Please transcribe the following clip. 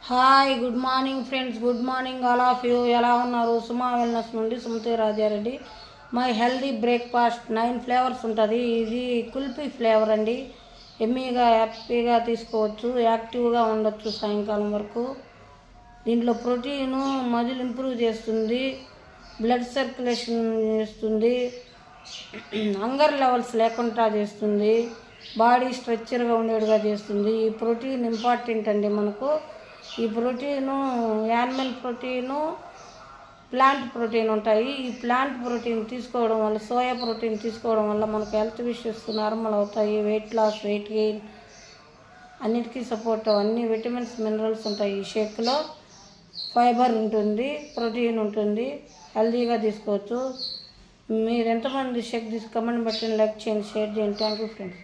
Hi good morning friends, good morning all of you. ఎలా ఉన్నారు? Suma wellness నుండి Sumathi Raja Reddy. My healthy breakfast 9 flavours ఉంటుంది. ఇది కుల్ఫీ ఫ్లేవర్ అండి. ఎమ్మీగా హ్యాపీగా తీసుకోవచ్చు, యాక్టివ్గా ఉండొచ్చు సాయంకాలం వరకు. దీంట్లో ప్రోటీను మజిల్ ఇంప్రూవ్ చేస్తుంది, బ్లడ్ సర్క్యులేషన్ చేస్తుంది, హంగర్ లెవెల్స్ లేకుండా చేస్తుంది, బాడీ స్ట్రెచ్చర్గా ఉండేట్టుగా చేస్తుంది. ఈ ప్రోటీన్ ఇంపార్టెంట్ అండి మనకు. ఈ protein animal protein, plant protein ఉంటాయి. ఈ ప్లాంట్ ప్రోటీన్ తీసుకోవడం వల్ల, సోయా ప్రోటీన్ తీసుకోవడం వల్ల మనకు హెల్త్ ఇష్యూస్ నార్మల్ అవుతాయి. వెయిట్ లాస్, వెయిట్ గెయిన్ అన్నిటికీ సపోర్ట్. అన్ని విటమిన్స్, మినరల్స్ ఉంటాయి ఈ షేక్లో. ఫైబర్ ఉంటుంది, ప్రోటీన్ ఉంటుంది, హెల్తీగా తీసుకోవచ్చు. మీరు ఎంతమంది షేక్ కమెంట్ బట్టి లైక్ చేయండి, షేర్ చేయండి. Thank you friends.